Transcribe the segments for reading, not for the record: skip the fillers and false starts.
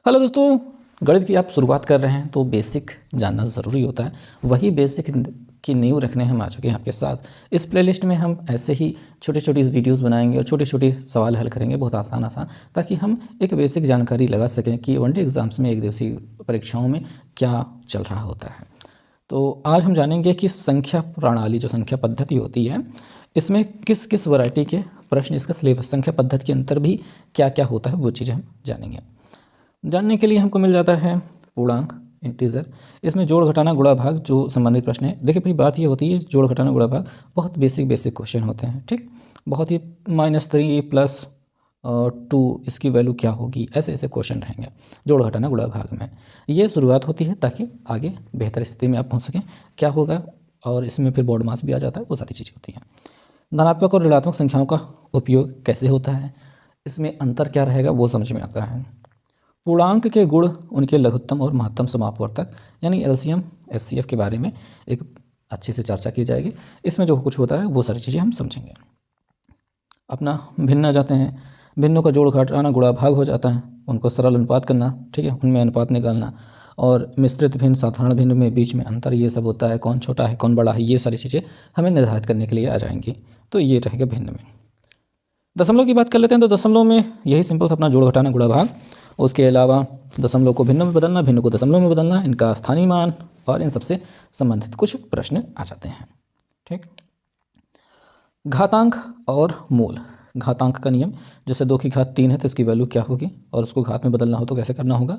Hello दोस्तों, गणित की आप शुरुआत कर रहे हैं तो बेसिक जानना ज़रूरी होता है। वही बेसिक की नींव रखने हम आ चुके हैं आपके साथ। इस प्लेलिस्ट में हम ऐसे ही छोटे छोटी वीडियोस बनाएंगे और छोटे छोटे सवाल हल करेंगे, बहुत आसान ताकि हम एक बेसिक जानकारी लगा सकें कि वनडे एग्ज़ाम्स में, एक दिवसीय परीक्षाओं में क्या चल रहा होता है। तो आज हम जानेंगे कि संख्या प्रणाली, जो संख्या पद्धति होती है, इसमें किस किस वैरायटी के प्रश्न, इसका सिलेबस, संख्या पद्धति के अंतर भी क्या क्या होता है, वो चीज़ें हम जानेंगे। जानने के लिए हमको मिल जाता है पूर्णांक, इंटीजर। इसमें जोड़ घटाना गुणा भाग जो संबंधित प्रश्न है। देखिए भाई, बात ये होती है जोड़ घटाना गुणा भाग बहुत बेसिक क्वेश्चन होते हैं, ठीक। बहुत ही -3 + 2 इसकी वैल्यू क्या होगी, ऐसे ऐसे क्वेश्चन रहेंगे जोड़ घटाना गुणा भाग में। ये शुरुआत होती है ताकि आगे बेहतर स्थिति में आप पहुँच सकें। क्या होगा, और इसमें फिर बोर्ड मार्क्स भी आ जाता है, वो सारी चीज़ें होती हैं। धनात्मक और ऋणात्मक संख्याओं का उपयोग कैसे होता है, इसमें अंतर क्या रहेगा, वो समझ में आता है। पूर्णांक के गुण, उनके लघुत्तम और महत्तम समापवर्तक यानी एलसीएम एचसीएफ के बारे में एक अच्छे से चर्चा की जाएगी। इसमें जो कुछ होता है वो सारी चीज़ें हम समझेंगे। अपना भिन्न आ जाते हैं। भिन्नों का जोड़ घटाना गुणा भाग हो जाता है, उनको सरल अनुपात करना, ठीक है, उनमें अनुपात निकालना। और मिश्रित भिन्न, साधारण भिन्न में बीच में अंतर, ये सब होता है। कौन छोटा है कौन बड़ा है, ये सारी चीज़ें हमें निर्धारित करने के लिए आ जाएंगी। तो ये रहेगा भिन्न में। दशमलव की बात कर लेते हैं। तो दशमलव में यही सिंपल सा अपना जोड़ घटाना गुणा भाग। उसके अलावा दशमलव को भिन्न में बदलना, भिन्न को दशमलव में बदलना, इनका स्थानीय मान, और इन सबसे संबंधित कुछ प्रश्न आ जाते हैं, ठीक। घातांक और मूल। घातांक का नियम, जैसे 2 की घात 3 है तो इसकी वैल्यू क्या होगी, और उसको घात में बदलना हो तो कैसे करना होगा।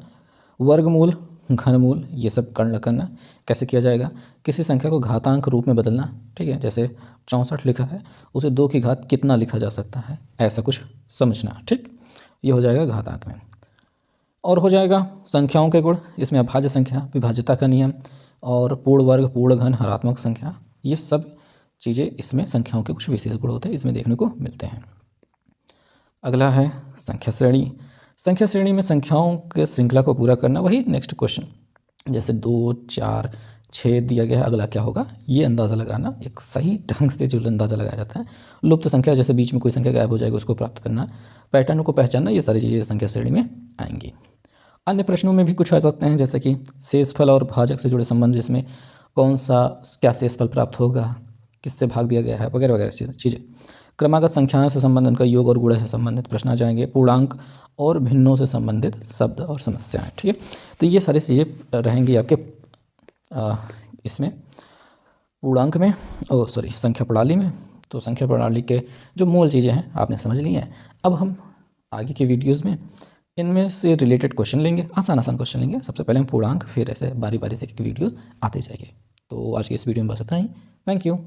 वर्गमूल, घनमूल, ये सब करना कैसे किया जाएगा। किसी संख्या को घातांक रूप में बदलना, ठीक है, जैसे 64 लिखा है, उसे 2 की घात कितना लिखा जा सकता है, ऐसा कुछ समझना, ठीक। ये हो जाएगा घातांक में। और हो जाएगा संख्याओं के गुण। इसमें अभाज्य संख्या, विभाज्यता का नियम, और पूर्ण वर्ग, पूर्ण घन, हरात्मक संख्या, ये सब चीज़ें इसमें संख्याओं के कुछ विशेष गुण होते हैं, इसमें देखने को मिलते हैं। अगला है संख्या श्रेणी। संख्या श्रेणी में संख्याओं के श्रृंखला को पूरा करना, वही नेक्स्ट क्वेश्चन, जैसे 2, 4, 6 दिया गया है, अगला क्या होगा ये अंदाज़ा लगाना। एक सही ढंग से जो अंदाज़ा लगाया जाता है। लुप्त संख्या, जैसे बीच में कोई संख्या गायब हो जाएगी, उसको प्राप्त करना, पैटर्न को पहचानना, ये सारी चीज़ें संख्या श्रेणी में आएंगी। अन्य प्रश्नों में भी कुछ आ सकते हैं, जैसे कि शेषफल और भाजक से जुड़े संबंध, जिसमें कौन सा क्या शेषफल प्राप्त होगा, किससे भाग दिया गया है, वगैरह वगैरह चीज़ें। क्रमागत संख्याओं से संबंधित, उनका योग और गुणा से संबंधित प्रश्न आ जाएंगे। पूर्णांक और भिन्नों से संबंधित शब्द और समस्याएं, ठीक है। तो ये सारी चीज़ें रहेंगी आपके इसमें पूर्णांक में, संख्या प्रणाली में। तो संख्या प्रणाली के जो मूल चीज़ें हैं आपने समझ ली हैं। अब हम आगे के वीडियोज़ में इनमें से रिलेटेड क्वेश्चन लेंगे, आसान क्वेश्चन लेंगे। सबसे पहले हम पूर्णांक, फिर ऐसे बारी बारी से वीडियोज़ आते जाएंगे। तो आज की इस वीडियो में बस इतना ही। Thank you.